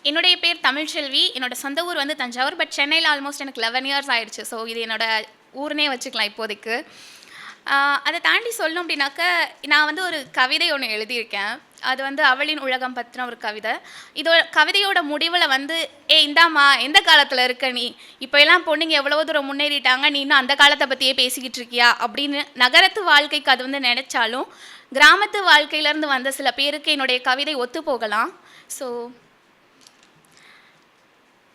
என்னுடைய பேர் தமிழ்ச்செல்வி. என்னோட சொந்த ஊர் வந்து தஞ்சாவூர். பட் சென்னையில் ஆல்மோஸ்ட் எனக்கு 11 இயர்ஸ் ஆயிடுச்சு. ஸோ இது என்னோட ஊர்னே வச்சுக்கலாம் இப்போதைக்கு. அதை தாண்டி சொல்லணும் அப்படின்னாக்க, நான் வந்து ஒரு கவிதை ஒன்று எழுதியிருக்கேன். அது வந்து அவளின் உலகம் பற்றின ஒரு கவிதை. கவிதையோட முடிவில் வந்து, இந்தாம்மா எந்த காலத்தில் இருக்க நீ, இப்போ எல்லாம் பொண்ணுங்க எவ்வளோ தூரம் முன்னேறிட்டாங்க, நீ இன்னும் அந்த காலத்தை பற்றியே பேசிக்கிட்டு இருக்கியா அப்படின்னு. நகரத்து வாழ்க்கைக்கு அது வந்து நினச்சாலும் கிராமத்து வாழ்க்கையிலேருந்து வந்த சில பேருக்கு என்னுடைய கவிதை ஒத்து போகலாம். ஸோ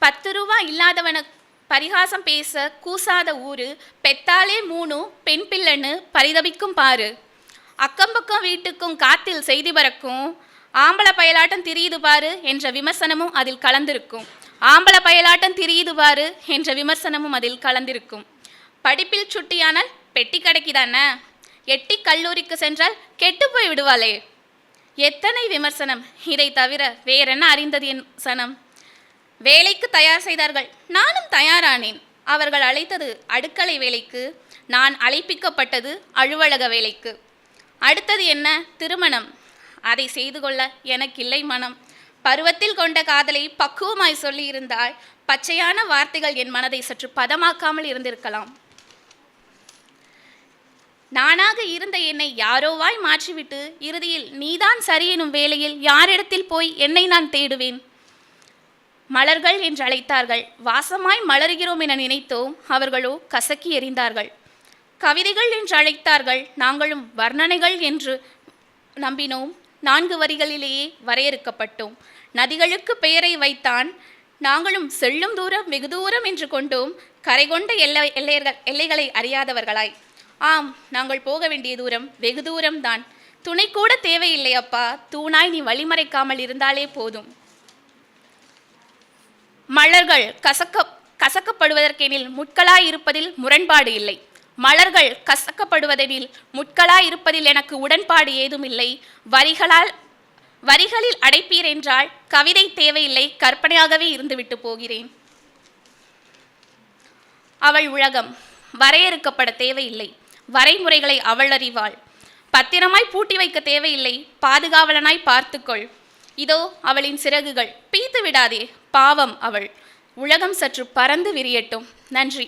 10 ரூபா இல்லாதவனை பரிகாசம் பேச கூசாத ஊரு, பெத்தாலே 3 பெண் பிள்ளைன்னு பரிதபிக்கும் பாரு. அக்கம்பக்கம் வீட்டுக்கும் காத்தில் செய்தி பறக்கும், ஆம்பளை பயலாட்டம் திரியுது பாரு என்ற விமர்சனமும் அதில் கலந்திருக்கும். ஆம்பளை பயலாட்டம் திரியுது பாரு என்ற விமர்சனமும் அதில் கலந்திருக்கும். படிப்பில் சுட்டியானால் பெட்டி கடைக்குதானே, எட்டி கல்லூரிக்கு சென்றால் கெட்டு போய் விடுவாளே. எத்தனை விமர்சனம், இதை தவிர வேறென்ன அறிந்தது என் சனம். வேலைக்கு தயார் செய்தார்கள், நானும் தயாரானேன். அவர்கள் அழைத்தது அடுக்களை வேலைக்கு, நான் அழைப்பிக்கப்பட்டது அலுவலக வேலைக்கு. அடுத்தது என்ன, திருமணம். அதை செய்து கொள்ள எனக்கில்லை மனம். பருவத்தில் கொண்ட காதலை பக்குவமாய் சொல்லி இருந்தால் பச்சையான வார்த்தைகள் என் மனதை சற்று பதமாக்காமல் இருந்திருக்கலாம். நானாக இருந்த என்னை யாரோவாய் மாற்றிவிட்டு இறுதியில் நீதான் சரி எனும் வேளையில் யாரிடத்தில் போய் என்னை நான் தேடுவேன். மலர்கள் என்று அழைத்தார்கள், வாசமாய் மலர்கிறோம் என நினைத்தோம், அவர்களோ கசக்கி எறிந்தார்கள். கவிதைகள் என்று அழைத்தார்கள், நாங்களும் வர்ணனைகள் என்று நம்பினோம். 4 வரிகளிலேயே வரையறுக்கப்பட்டோம். நதிகளுக்கு பெயரை வைத்தான், நாங்களும் செல்லும் தூரம் வெகு தூரம் என்று கொண்டோம், கரை கொண்ட எல்லைகளை அறியாதவர்களாய். ஆம், நாங்கள் போக வேண்டிய தூரம் வெகு தூரம்தான். துணை கூட தேவையில்லை அப்பா, தூணாய் நீ வழிமறைக்காமல் இருந்தாலே போதும். மலர்கள் கசக்கப்படுவதற்கெனில் முட்களாய் இருப்பதில் முரண்பாடு இல்லை. மலர்கள் கசக்கப்படுவதெனில் முட்களாய் இருப்பதில் எனக்கு உடன்பாடு ஏதும் இல்லை. வரிகளில் அடைப்பீர் என்றால் கவிதை தேவையில்லை, கற்பனையாகவே இருந்துவிட்டு போகிறேன். அவள் உலகம் வரையறுக்கப்பட தேவையில்லை, வரைமுறைகளை அவள் அறிவாள். பத்திரமாய் பூட்டி வைக்க தேவையில்லை, பாதுகாவலனாய் பார்த்துக்கொள். இதோ அவளின் சிறகுகள், பீத்து விடாதே, பாவம் அவள். உலகம் சற்று பறந்து விரியட்டும். நன்றி.